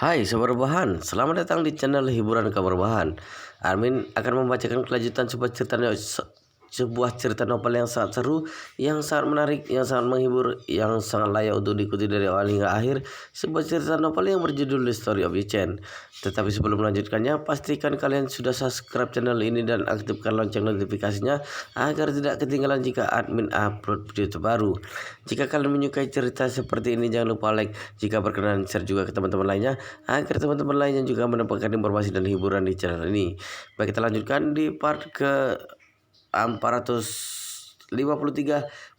Hai Sobat Rebahan, selamat datang di channel hiburan kabar bahan. Armin akan membacakan kelanjutan sebuah cerita novel yang sangat seru, yang sangat menarik, yang sangat menghibur, yang sangat layak untuk diikuti dari awal hingga akhir. Sebuah cerita novel yang berjudul The Story of Yi-Chen. Tetapi sebelum melanjutkannya, pastikan kalian sudah subscribe channel ini dan aktifkan lonceng notifikasinya agar tidak ketinggalan jika admin upload video terbaru. Jika kalian menyukai cerita seperti ini, jangan lupa like. Jika berkenan, share juga ke teman-teman lainnya agar teman-teman lainnya juga mendapatkan informasi dan hiburan di channel ini. Baik, kita lanjutkan di part ke 453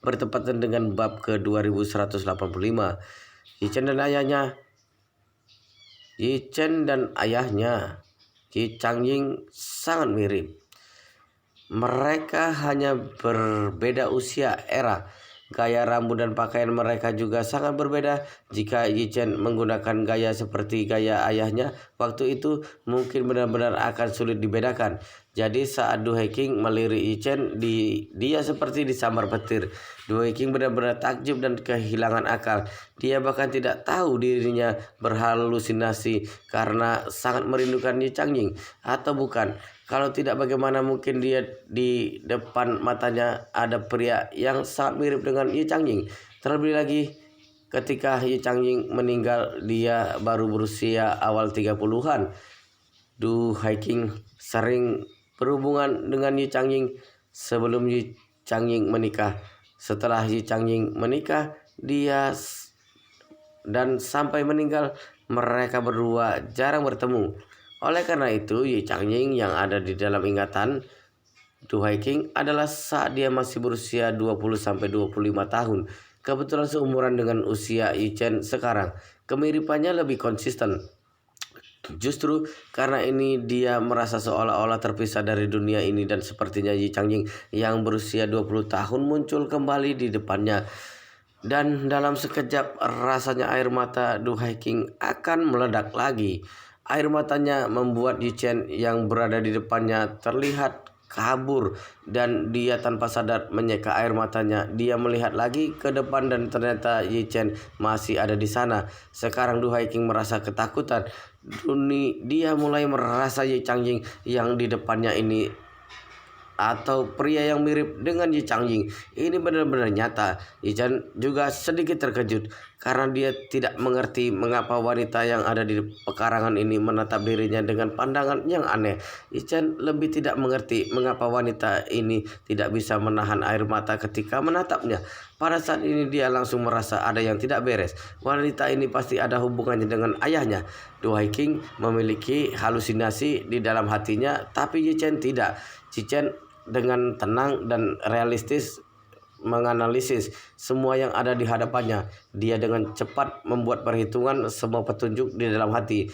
bertepatan dengan bab ke 2185. Yi-Chen dan ayahnya Yi Changying sangat mirip. Mereka hanya berbeda usia, era, gaya rambut dan pakaian mereka juga sangat berbeda. Jika Yi-Chen menggunakan gaya seperti gaya ayahnya, waktu itu mungkin benar-benar akan sulit dibedakan. Jadi saat Du Haeking melirik Yi-Chen, dia seperti disambar petir. Du Haeking benar-benar takjub dan kehilangan akal. Dia bahkan tidak tahu dirinya berhalusinasi karena sangat merindukan Yi Changying atau bukan. Kalau tidak, bagaimana mungkin dia di depan matanya ada pria yang sangat mirip dengan Yi Changying. Terlebih lagi ketika Yi Changying meninggal, dia baru berusia awal 30-an. Du Haeking sering berhubungan dengan Yi Changying sebelum Yi Changying menikah. Setelah Yi Changying menikah, dan sampai meninggal, mereka berdua jarang bertemu. Oleh karena itu, Yi Changying yang ada di dalam ingatan Du Haeking adalah saat dia masih berusia 20-25 tahun. Kebetulan seumuran dengan usia Yi-Chen sekarang. Kemiripannya lebih konsisten. Justru karena ini dia merasa seolah-olah terpisah dari dunia ini, dan sepertinya Yi Changying yang berusia 20 tahun muncul kembali di depannya. Dan dalam sekejap rasanya air mata Du Haeking akan meledak lagi. Air matanya membuat Yi-Chen yang berada di depannya terlihat kabur, dan dia tanpa sadar menyeka air matanya. Dia melihat lagi ke depan dan ternyata Yi-Chen masih ada di sana. Sekarang Du Haeking merasa ketakutan. Dia mulai merasa Yi Changying yang di depannya ini, atau pria yang mirip dengan Yi Changying ini, benar-benar nyata. Yi-Chen juga sedikit terkejut karena dia tidak mengerti mengapa wanita yang ada di pekarangan ini menatap dirinya dengan pandangan yang aneh. Yi-Chen lebih tidak mengerti mengapa wanita ini tidak bisa menahan air mata ketika menatapnya. Pada saat ini dia langsung merasa ada yang tidak beres. Wanita ini pasti ada hubungannya dengan ayahnya. Du Haeking memiliki halusinasi di dalam hatinya, tapi Yi-Chen tidak. Yi-Chen dengan tenang dan realistis menganalisis semua yang ada di hadapannya. Dia dengan cepat membuat perhitungan semua petunjuk di dalam hati.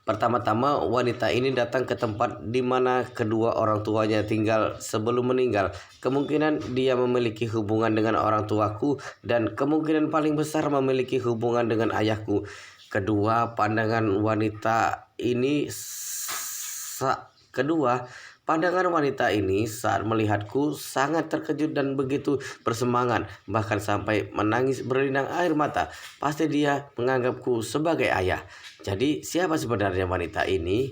Pertama-tama, wanita ini datang ke tempat di mana kedua orang tuanya tinggal sebelum meninggal. Kemungkinan dia memiliki hubungan dengan orang tuaku, dan kemungkinan paling besar memiliki hubungan dengan ayahku. Pandangan wanita ini saat melihatku sangat terkejut dan begitu bersemangat, bahkan sampai menangis berlinang air mata. Pasti dia menganggapku sebagai ayah. Jadi siapa sebenarnya wanita ini?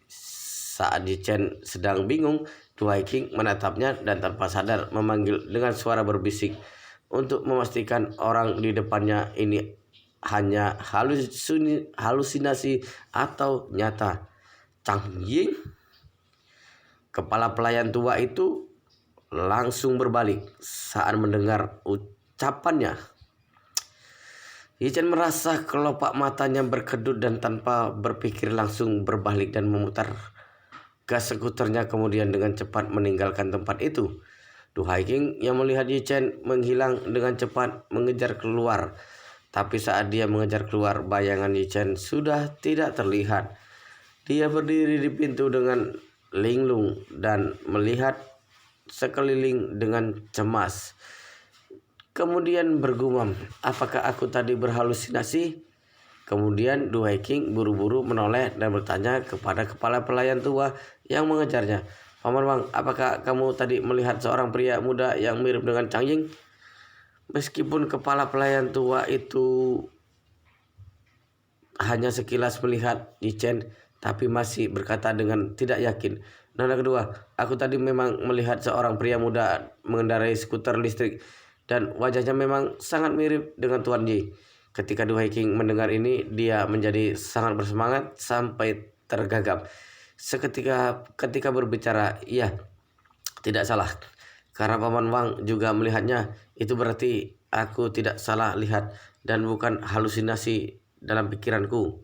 Saat Yi-Chen sedang bingung, Du Haeking menatapnya dan tanpa sadar memanggil dengan suara berbisik untuk memastikan orang di depannya ini hanya halusinasi atau nyata. Changying. Kepala pelayan tua itu langsung berbalik saat mendengar ucapannya. Yi-Chen merasa kelopak matanya berkedut dan tanpa berpikir langsung berbalik dan memutar gas skuternya, kemudian dengan cepat meninggalkan tempat itu. Du Haeking yang melihat Yi-Chen menghilang dengan cepat mengejar keluar. Tapi saat dia mengejar keluar, bayangan Yi-Chen sudah tidak terlihat. Dia berdiri di pintu dengan linglung dan melihat sekeliling dengan cemas. Kemudian bergumam, apakah aku tadi berhalusinasi? Kemudian Du Haeking buru-buru menoleh dan bertanya kepada kepala pelayan tua yang mengejarnya, Paman Wang, apakah kamu tadi melihat seorang pria muda yang mirip dengan Changying? Meskipun kepala pelayan tua itu hanya sekilas melihat Yichen, tapi masih berkata dengan tidak yakin. Nona kedua, aku tadi memang melihat seorang pria muda mengendarai skuter listrik dan wajahnya memang sangat mirip dengan Tuan Yi. Ketika Du Haking mendengar ini, dia menjadi sangat bersemangat sampai tergagap. Ketika berbicara, iya, tidak salah. Karena Paman Wang juga melihatnya, itu berarti aku tidak salah lihat dan bukan halusinasi dalam pikiranku.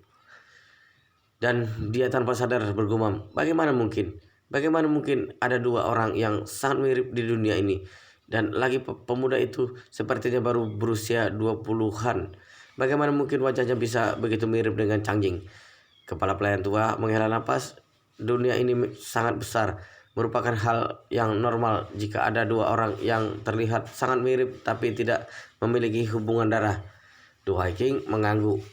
Dan dia tanpa sadar bergumam, bagaimana mungkin? Bagaimana mungkin ada dua orang yang sangat mirip di dunia ini? Dan lagi pemuda itu sepertinya baru berusia 20-an. Bagaimana mungkin wajahnya bisa begitu mirip dengan Chang Jing? Kepala pelayan tua menghela napas. Dunia ini sangat besar. Merupakan hal yang normal jika ada dua orang yang terlihat sangat mirip tapi tidak memiliki hubungan darah. Du Haking mengangguk.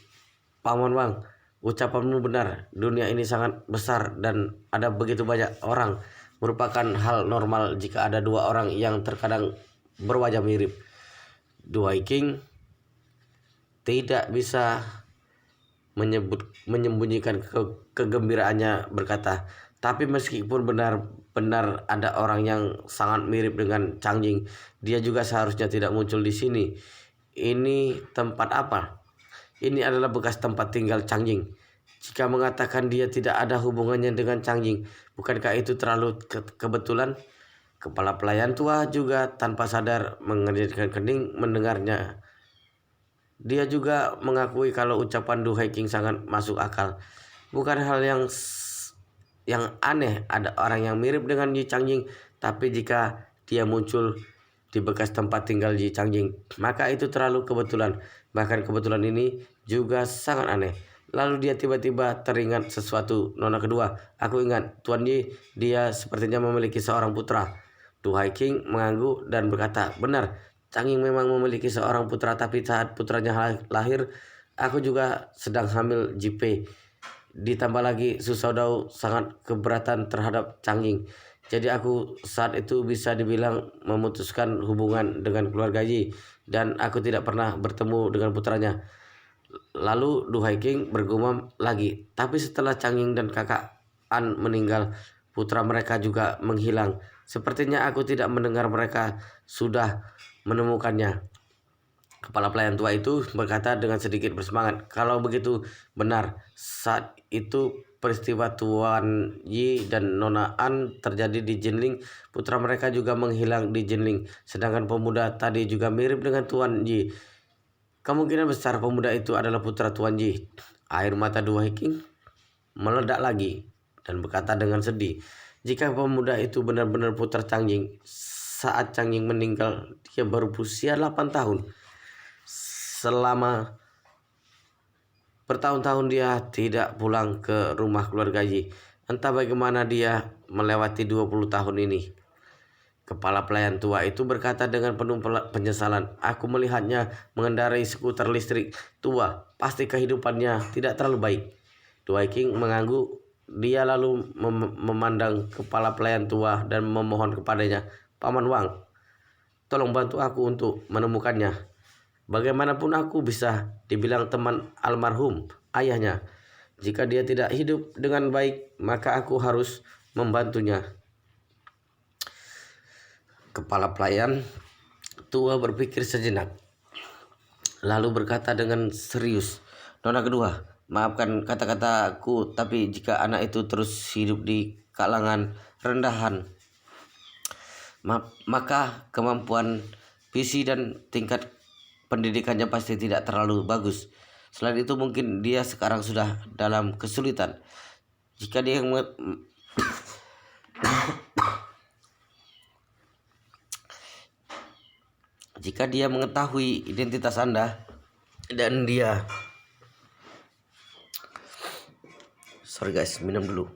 Paman Wang, ucapanmu benar. Dunia ini sangat besar dan ada begitu banyak orang. Merupakan hal normal jika ada dua orang yang terkadang berwajah mirip. Du Haking tidak bisa menyembunyikan kegembiraannya berkata, tapi meskipun benar-benar ada orang yang sangat mirip dengan Chang Jing, dia juga seharusnya tidak muncul di sini. Ini tempat apa? Ini adalah bekas tempat tinggal Chang Jing. Jika mengatakan dia tidak ada hubungannya dengan Chang Jing, bukankah itu terlalu kebetulan? Kepala pelayan tua juga tanpa sadar mengerutkan kening mendengarnya. Dia juga mengakui kalau ucapan Du Haking sangat masuk akal. Bukan hal yang aneh ada orang yang mirip dengan Yi Chang Jing, tapi jika dia muncul di bekas tempat tinggal Yi Chang Jing, maka itu terlalu kebetulan. Bahkan kebetulan ini juga sangat aneh. Lalu dia tiba-tiba teringat sesuatu. Nona kedua, aku ingat Tuan Yi, dia sepertinya memiliki seorang putra. Du Haking mengangguk dan berkata, benar, Chang Jing memang memiliki seorang putra, tapi saat putranya lahir, aku juga sedang hamil Jipe. Ditambah lagi Su Shaodao sangat keberatan terhadap Chang Jing. Jadi aku saat itu bisa dibilang memutuskan hubungan dengan keluarga Yi, dan aku tidak pernah bertemu dengan putranya. Lalu Du Haking bergumam lagi, tapi setelah Chang Jing dan kakak An meninggal, putra mereka juga menghilang. Sepertinya aku tidak mendengar mereka sudah menemukannya. Kepala pelayan tua itu berkata dengan sedikit bersemangat, kalau begitu benar, saat itu peristiwa Tuan Yi dan Nona An terjadi di Jinling, putra mereka juga menghilang di Jinling, sedangkan pemuda tadi juga mirip dengan Tuan Yi. Kemungkinan besar pemuda itu adalah putra Tuan Yi. Air mata Du Haking meledak lagi dan berkata dengan sedih, jika pemuda itu benar-benar putra Chang Jing, saat Chang Jing meninggal dia baru berusia 8 tahun. Selama bertahun-tahun dia tidak pulang ke rumah keluarga Yi. Entah bagaimana dia melewati 20 tahun ini. Kepala pelayan tua itu berkata dengan penuh penyesalan, aku melihatnya mengendarai skuter listrik tua. Pasti kehidupannya tidak terlalu baik. Du Haking mengangguk. Dia lalu memandang kepala pelayan tua dan memohon kepadanya, Paman Wang, tolong bantu aku untuk menemukannya. Bagaimanapun aku bisa dibilang teman almarhum ayahnya. Jika dia tidak hidup dengan baik, maka aku harus membantunya. Kepala pelayan tua berpikir sejenak, lalu berkata dengan serius, Nona kedua, maafkan kata-kataku, tapi jika anak itu terus hidup di kalangan rendahan, maka kemampuan visi dan tingkat pendidikannya pasti tidak terlalu bagus. Selain itu mungkin dia sekarang sudah dalam kesulitan. Jika dia mengetahui identitas Anda dan dia sorry guys, minum dulu.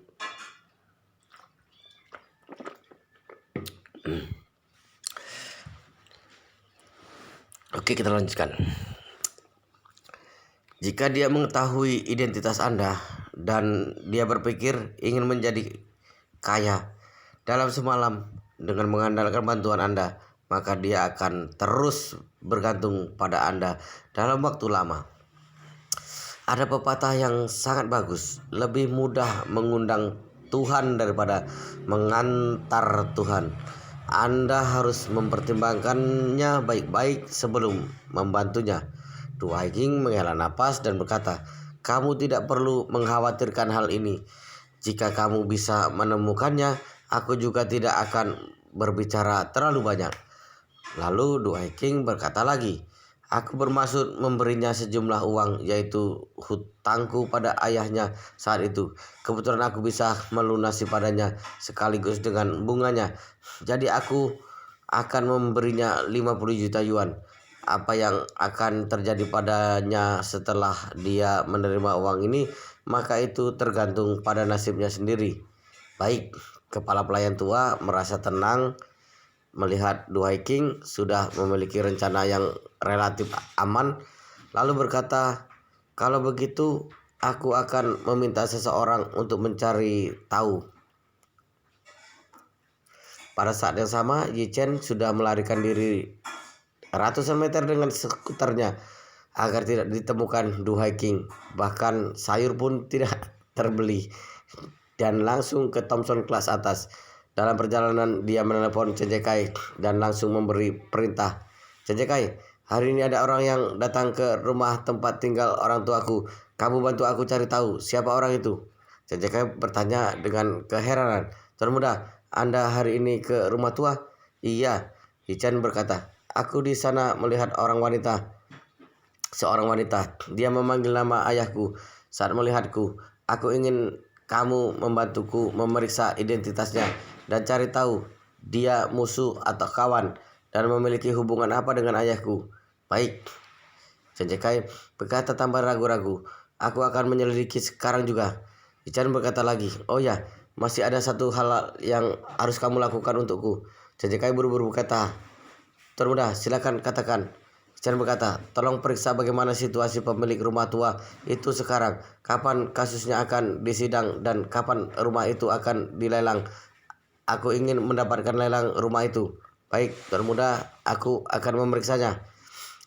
Oke, kita lanjutkan. Jika dia mengetahui identitas Anda dan dia berpikir ingin menjadi kaya dalam semalam dengan mengandalkan bantuan Anda, maka dia akan terus bergantung pada Anda dalam waktu lama. Ada pepatah yang sangat bagus, lebih mudah mengundang Tuhan daripada mengantar Tuhan. Anda harus mempertimbangkannya baik-baik sebelum membantunya. Du Haiging menghela napas dan berkata, kamu tidak perlu mengkhawatirkan hal ini. Jika kamu bisa menemukannya, aku juga tidak akan berbicara terlalu banyak. Lalu Du Haiging berkata lagi, aku bermaksud memberinya sejumlah uang, yaitu hutangku pada ayahnya saat itu. Kebetulan aku bisa melunasi padanya sekaligus dengan bunganya. Jadi aku akan memberinya 50 juta yuan. Apa yang akan terjadi padanya setelah dia menerima uang ini, maka itu tergantung pada nasibnya sendiri. Baik, kepala pelayan tua merasa tenang melihat Du Haiging sudah memiliki rencana yang relatif aman, lalu berkata, kalau begitu aku akan meminta seseorang untuk mencari tahu. Pada saat yang sama, Yi Chen sudah melarikan diri ratusan meter dengan skuternya agar tidak ditemukan Du Haiging. Bahkan sayur pun tidak terbeli dan langsung ke Thompson kelas atas. Dalam perjalanan dia menelepon Chen Kai dan langsung memberi perintah. Chen Kai, hari ini ada orang yang datang ke rumah tempat tinggal orang tuaku. Kamu bantu aku cari tahu siapa orang itu. Chen Kai bertanya dengan keheranan. Tuan muda, Anda hari ini ke rumah tua? Iya. Chen berkata, aku di sana melihat seorang wanita. Dia memanggil nama ayahku saat melihatku. Aku ingin kamu membantuku memeriksa identitasnya dan cari tahu dia musuh atau kawan dan memiliki hubungan apa dengan ayahku. Baik, Chen Kai berkata tanpa ragu-ragu. Aku akan menyelidiki sekarang juga. Chen berkata lagi, oh ya, masih ada satu hal yang harus kamu lakukan untukku. Chen Kai buru-buru berkata, Tuan muda, silakan katakan. Chen berkata, tolong periksa bagaimana situasi pemilik rumah tua itu sekarang. Kapan kasusnya akan disidang dan kapan rumah itu akan dilelang. Aku ingin mendapatkan lelang rumah itu. Baik, Tuan muda, aku akan memeriksanya.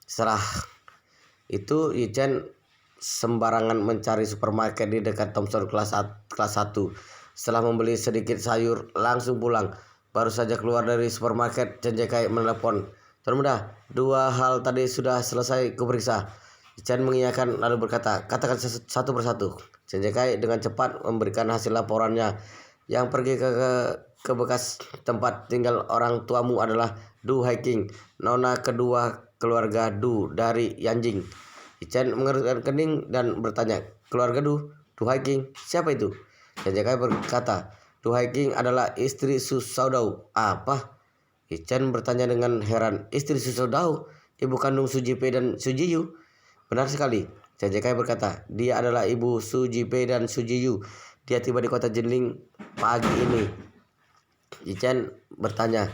Setelah itu, Yi Chen sembarangan mencari supermarket di dekat Thompson kelas 1. Setelah membeli sedikit sayur, langsung pulang. Baru saja keluar dari supermarket, Chen Kai menelepon. Tuan muda, dua hal tadi sudah selesai kuperiksa. Chen mengiyakan lalu berkata, katakan satu persatu. Chen Kai dengan cepat memberikan hasil laporannya. Yang pergi ke bekas tempat tinggal orang tuamu adalah Du Haiging, nona kedua keluarga Du dari Yanjing. Chen mengerutkan kening dan bertanya, keluarga Du Haiging, siapa itu? Chen Kai berkata, Du Haiging adalah istri Su Shaodao. Apa? Chen bertanya dengan heran, istri Su Shaodao, ibu kandung Su Jipei dan Su Jiyu? Benar sekali. Chen Kai berkata, dia adalah ibu Su Jipei dan Su Jiyu. Dia tiba di kota Jinling pagi ini. Chen bertanya,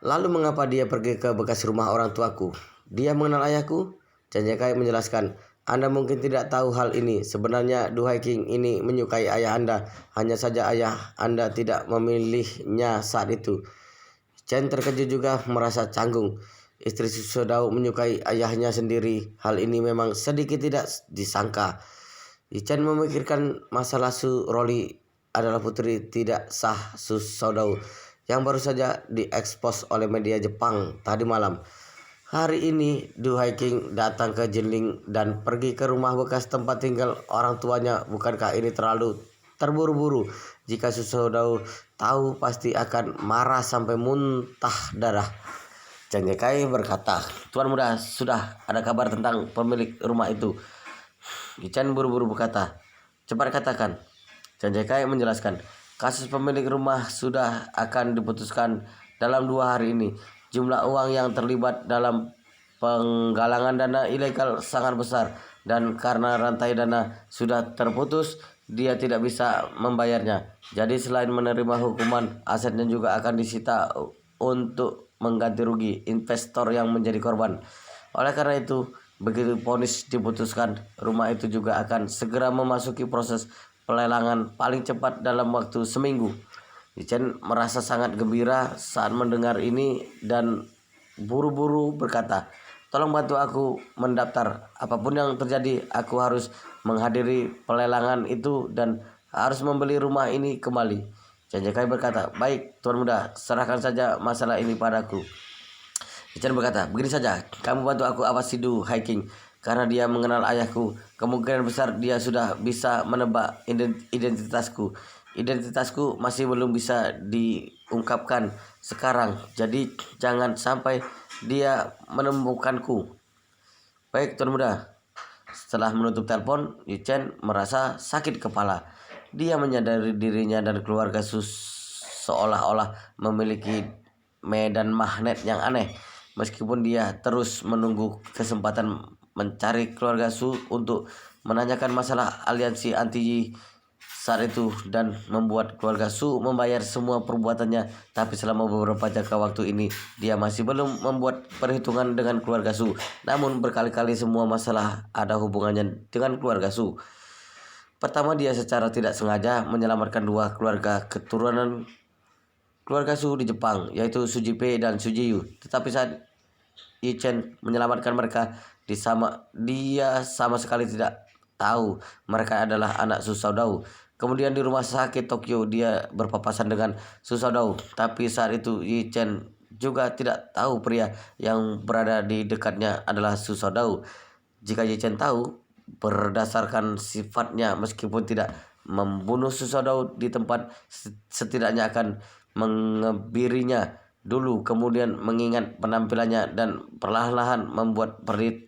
lalu mengapa dia pergi ke bekas rumah orang tuaku? Dia mengenal ayahku? Chen Kai menjelaskan, Anda mungkin tidak tahu hal ini. Sebenarnya Du Haiging ini menyukai ayah Anda. Hanya saja ayah Anda tidak memilihnya saat itu. Chen terkejut juga merasa canggung. Istri Su Shaodao menyukai ayahnya sendiri. Hal ini memang sedikit tidak disangka. Chen memikirkan masalah Su Roli adalah putri tidak sah Su Shaodao yang baru saja diekspos oleh media Jepang tadi malam. Hari ini Du Haiging datang ke Jinling dan pergi ke rumah bekas tempat tinggal orang tuanya. Bukankah ini terlalu terburu-buru? Jika Su Shaodao tahu pasti akan marah sampai muntah darah. Chen Kai berkata, Tuan muda, sudah ada kabar tentang pemilik rumah itu? Chen buru-buru berkata, cepat katakan. Chen Kai menjelaskan, kasus pemilik rumah sudah akan diputuskan dalam 2 hari ini. Jumlah uang yang terlibat dalam penggalangan dana ilegal sangat besar dan karena rantai dana sudah terputus, dia tidak bisa membayarnya. Jadi selain menerima hukuman, asetnya juga akan disita untuk mengganti rugi investor yang menjadi korban. Oleh karena itu, begitu vonis diputuskan, rumah itu juga akan segera memasuki proses pelelangan paling cepat dalam waktu seminggu. Chen merasa sangat gembira saat mendengar ini dan buru-buru berkata, Tolong bantu aku mendaftar. Apapun yang terjadi, aku harus menghadiri pelelangan itu dan harus membeli rumah ini kembali. Cendekai berkata, baik tuan muda, serahkan saja masalah ini padaku. Ichen berkata, begini saja, kamu bantu aku awasi Du Hiking. Karena dia mengenal ayahku, kemungkinan besar dia sudah bisa menebak identitasku. Identitasku masih belum bisa diungkapkan sekarang, jadi jangan sampai dia menemukanku. Baik tuan muda. Setelah menutup telepon, Ichen merasa sakit kepala. Dia menyadari dirinya dan keluarga seolah-olah memiliki medan magnet yang aneh. Meskipun dia terus menunggu kesempatan mencari keluarga Su untuk menanyakan masalah aliansi anti saat itu dan membuat keluarga Su membayar semua perbuatannya, tapi selama beberapa jangka waktu ini dia masih belum membuat perhitungan dengan keluarga Su. Namun berkali-kali semua masalah ada hubungannya dengan keluarga Su. Pertama, dia secara tidak sengaja menyelamatkan dua keluarga keturunan keluarga Su di Jepang, yaitu Sujipe dan Sujiyu. Tetapi saat Ichen menyelamatkan mereka, dia sama sekali tidak tahu mereka adalah anak Susaudau. Kemudian di rumah sakit Tokyo dia berpapasan dengan Susaudau, tapi saat itu Ichen juga tidak tahu pria yang berada di dekatnya adalah Susaudau. Jika Ichen tahu, berdasarkan sifatnya meskipun tidak membunuh Susaudau di tempat, setidaknya akan mengebirinya dulu, kemudian mengingat penampilannya dan perlahan-lahan membuat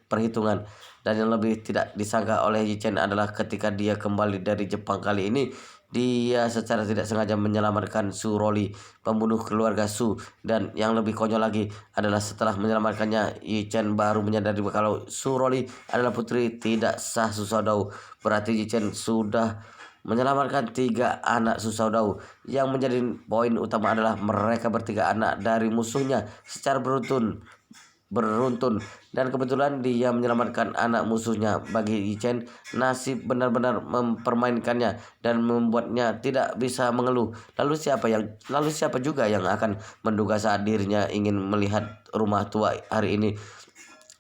perhitungan. Dan yang lebih tidak disangka oleh Yichen adalah ketika dia kembali dari Jepang kali ini, dia secara tidak sengaja menyelamatkan Su Roli, pembunuh keluarga Su. Dan yang lebih konyol lagi adalah setelah menyelamatkannya, Yichen baru menyadari kalau Su Roli adalah putri tidak sah Susaudau. Berarti Yichen sudah menyelamatkan 3 anak Susaudau. Yang menjadi poin utama adalah mereka bertiga anak dari musuhnya secara beruntun dan kebetulan dia menyelamatkan anak musuhnya. Bagi Yichen, nasib benar-benar mempermainkannya dan membuatnya tidak bisa mengeluh. Lalu siapa juga yang akan menduga saat dirinya ingin melihat rumah tua hari ini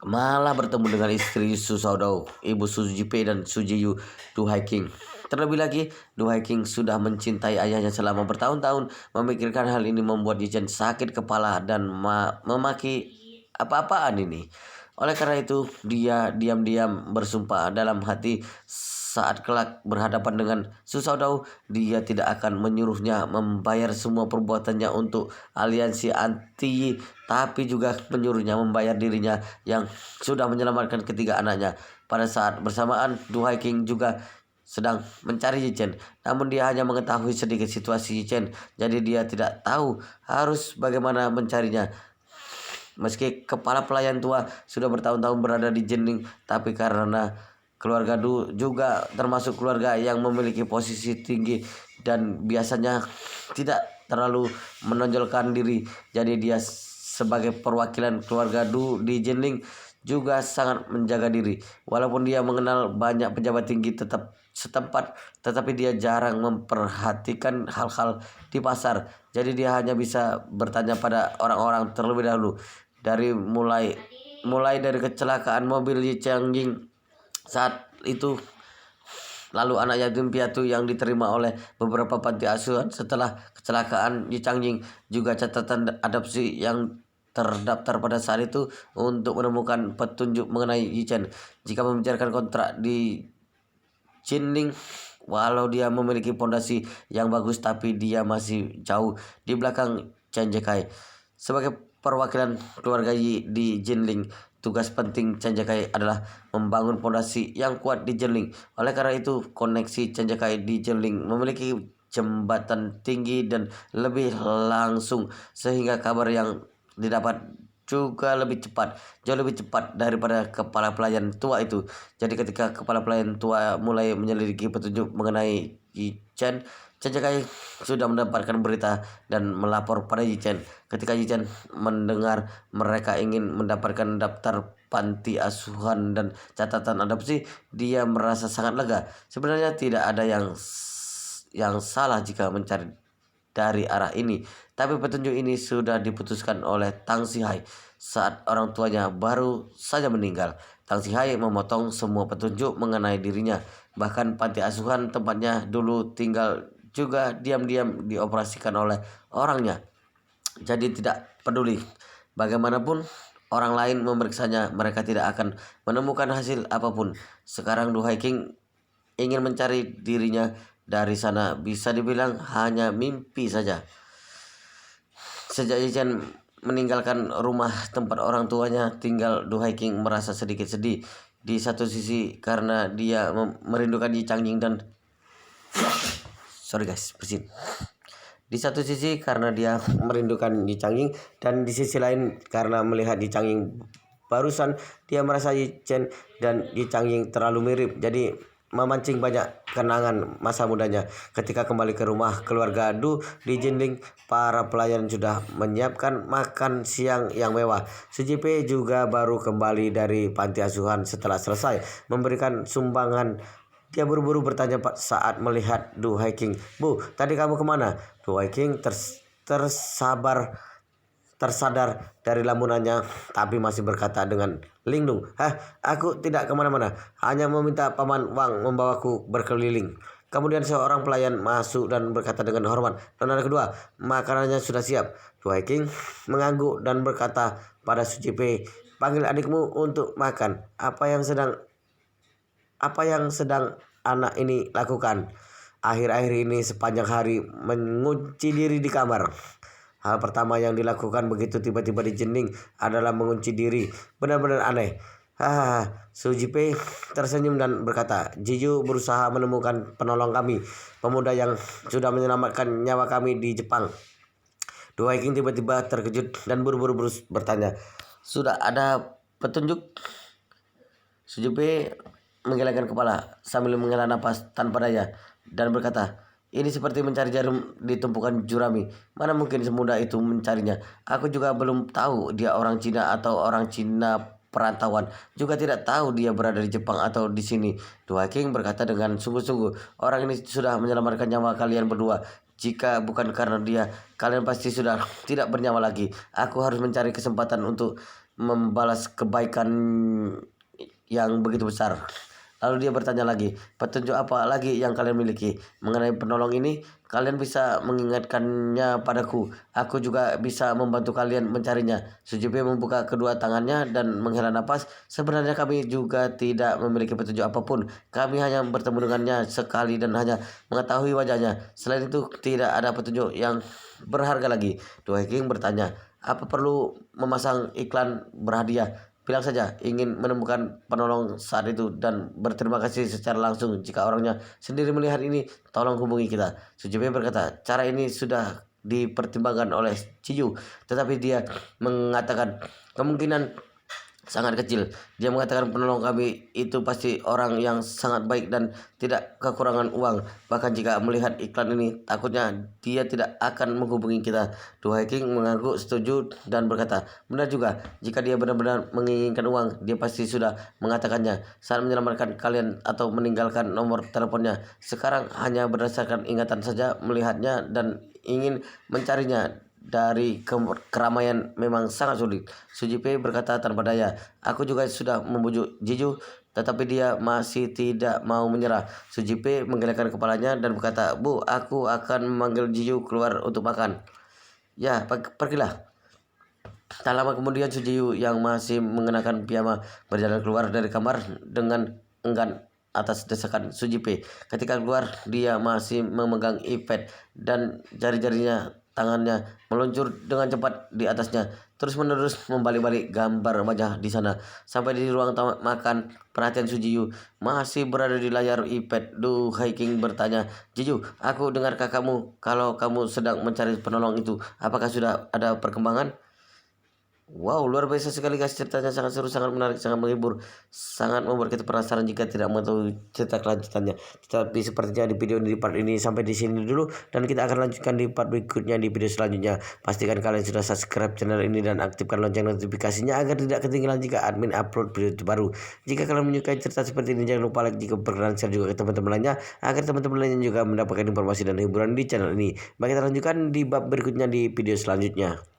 malah bertemu dengan istri Susaudau, ibu Sujipe dan Sujiyu, Du Hiking. Terlebih lagi, Du Hiking sudah mencintai ayahnya selama bertahun-tahun. Memikirkan hal ini membuat Yichen sakit kepala dan memaki apa-apaan ini. Oleh karena itu, dia diam-diam bersumpah dalam hati saat kelak berhadapan dengan Susaudau, dia tidak akan menyuruhnya membayar semua perbuatannya untuk aliansi anti, tapi juga menyuruhnya membayar dirinya yang sudah menyelamatkan ketiga anaknya. Pada saat bersamaan, Du Hiking juga sedang mencari Yichen, namun dia hanya mengetahui sedikit situasi Yichen, jadi dia tidak tahu harus bagaimana mencarinya. Meski kepala pelayan tua sudah bertahun-tahun berada di Jening, tapi karena keluarga Du juga termasuk keluarga yang memiliki posisi tinggi dan biasanya tidak terlalu menonjolkan diri, jadi dia sebagai perwakilan keluarga Du di Jening juga sangat menjaga diri. Walaupun dia mengenal banyak pejabat tinggi setempat, tetapi dia jarang memperhatikan hal-hal di pasar. Jadi dia hanya bisa bertanya pada orang-orang terlebih dahulu. Mulai dari kecelakaan mobil Yi Changjing saat itu, lalu anak yatim piatu yang diterima oleh beberapa panti asuhan setelah kecelakaan Yi Changjing, juga catatan adopsi yang terdaftar pada saat itu untuk menemukan petunjuk mengenai Yichen. Jika membicarakan kontrak di Jinling, walau dia memiliki pondasi yang bagus, tapi dia masih jauh di belakang Chen Jekai. Sebagai perwakilan keluarga Yi di Jinling, tugas penting Chen Jekai adalah membangun pondasi yang kuat di Jinling. Oleh karena itu, koneksi Chen Jekai di Jinling memiliki jembatan tinggi dan lebih langsung, sehingga kabar yang didapat juga jauh lebih cepat daripada kepala pelayan tua itu. Jadi ketika kepala pelayan tua mulai menyelidiki petunjuk mengenai Yichen, Chen Jekai sudah mendapatkan berita dan melapor pada Yichen. Ketika Yichen mendengar mereka ingin mendapatkan daftar panti asuhan dan catatan adopsi, dia merasa sangat lega. Sebenarnya tidak ada yang salah jika mencari dari arah ini, tapi petunjuk ini sudah diputuskan oleh Tang Sihai. saat orang tuanya baru saja meninggal. Tang Sihai memotong semua petunjuk mengenai dirinya. Bahkan panti asuhan tempatnya dulu tinggal juga diam-diam dioperasikan oleh orangnya. Jadi tidak peduli bagaimanapun orang lain memeriksanya, mereka tidak akan menemukan hasil apapun. Sekarang Du Haking ingin mencari dirinya dari sana, bisa dibilang hanya mimpi saja. Sejak Yichen meninggalkan rumah tempat orang tuanya tinggal, Du Haking merasa sedikit sedih. Di satu sisi karena dia merindukan Yi Changying dan sorry guys, bersin. Di satu sisi karena dia merindukan Yi Changying, dan di sisi lain karena melihat Yi Changying barusan, dia merasa Yichen dan Yi Changying terlalu mirip. Jadi memancing banyak kenangan masa mudanya. Ketika kembali ke rumah keluarga Du di Jinling, para pelayan sudah menyiapkan makan siang yang mewah. Su Jipei juga baru kembali dari panti asuhan setelah selesai memberikan sumbangan. Dia buru-buru bertanya saat melihat Du Haking. "Bu, tadi kamu kemana?" Du Haking tersadar dari lamunannya, tapi masih berkata dengan linglung, aku tidak kemana-mana, hanya meminta Paman Wang membawaku berkeliling." Kemudian seorang pelayan masuk dan berkata dengan hormat, "Nona kedua, makanannya sudah siap." Du Haking mengangguk dan berkata pada Su Jipei, "Panggil adikmu untuk makan. Apa yang sedang anak ini lakukan akhir-akhir ini? Sepanjang hari mengunci diri di kamar. Hal pertama yang dilakukan begitu tiba-tiba di Jinling adalah mengunci diri. Benar-benar aneh." Hahaha. Su Jipei tersenyum dan berkata, "Jiyu berusaha menemukan penolong kami, pemuda yang sudah menyelamatkan nyawa kami di Jepang." Du Haking tiba-tiba terkejut dan buru-buru bertanya, "Sudah ada petunjuk?" Su Jipei menggelengkan kepala sambil menghela napas tanpa daya dan berkata, "Ini seperti mencari jarum di tumpukan jurami. Mana mungkin semudah itu mencarinya. Aku juga belum tahu dia orang Cina atau orang Cina perantauan. Juga tidak tahu dia berada di Jepang atau di sini." Du Haking berkata dengan sungguh-sungguh, "Orang ini sudah menyelamatkan nyawa kalian berdua. Jika bukan karena dia, kalian pasti sudah tidak bernyawa lagi. Aku harus mencari kesempatan untuk membalas kebaikan yang begitu besar." Lalu dia bertanya lagi, "Petunjuk apa lagi yang kalian miliki mengenai penolong ini? Kalian bisa mengingatkannya padaku. Aku juga bisa membantu kalian mencarinya." Su Jipei membuka kedua tangannya dan menghela napas. "Sebenarnya kami juga tidak memiliki petunjuk apapun. Kami hanya bertemu dengannya sekali dan hanya mengetahui wajahnya. Selain itu tidak ada petunjuk yang berharga lagi." Du Haking bertanya, "Apa perlu memasang iklan berhadiah? Bilang saja ingin menemukan penolong saat itu dan berterima kasih secara langsung. Jika orangnya sendiri melihat ini, tolong hubungi kita." Su Jipei berkata, "Cara ini sudah dipertimbangkan oleh Ciyu, tetapi dia mengatakan kemungkinan sangat kecil. Dia mengatakan penolong kami itu pasti orang yang sangat baik dan tidak kekurangan uang. Bahkan jika melihat iklan ini, takutnya dia tidak akan menghubungi kita." Du Haking mengangguk setuju dan berkata, "Benar juga. Jika dia benar-benar menginginkan uang, dia pasti sudah mengatakannya saat menyelamatkan kalian atau meninggalkan nomor teleponnya. Sekarang hanya berdasarkan ingatan saja melihatnya dan ingin mencarinya dari keramaian memang sangat sulit." Su Jipei berkata tanpa daya, "Aku juga sudah membujuk Jiyu, tetapi dia masih tidak mau menyerah." Su Jipei menggelengkan kepalanya dan berkata, "Bu, aku akan memanggil Jiyu keluar untuk makan." "Ya, pergilah." Tak lama kemudian Su Jiyu yang masih mengenakan piyama berjalan keluar dari kamar dengan enggan atas desakan Su Jipei. Ketika keluar, dia masih memegang iPad dan jari-jarinya tangannya meluncur dengan cepat di atasnya, terus-menerus membalik-balik gambar wajah di sana. Sampai di ruang makan, perhatian Su Jiyu masih berada di layar iPad. Du Haking bertanya, "Jiyu, aku dengar kakakmu kalau kamu sedang mencari penolong itu. Apakah sudah ada perkembangan?" Wow, luar biasa sekali guys, ceritanya sangat seru, sangat menarik, sangat menghibur, sangat membuat kita penasaran jika tidak mengetahui cerita kelanjutannya. Tetapi sepertinya di video di part ini sampai di sini dulu, dan kita akan lanjutkan di part berikutnya di video selanjutnya. Pastikan kalian sudah subscribe channel ini dan aktifkan lonceng notifikasinya agar tidak ketinggalan jika admin upload video terbaru. Jika kalian menyukai cerita seperti ini, jangan lupa like, jika berkenan share juga ke teman-teman lainnya agar teman-teman lainnya juga mendapatkan informasi dan hiburan di channel ini. Baik, kita lanjutkan di bab berikutnya di video selanjutnya.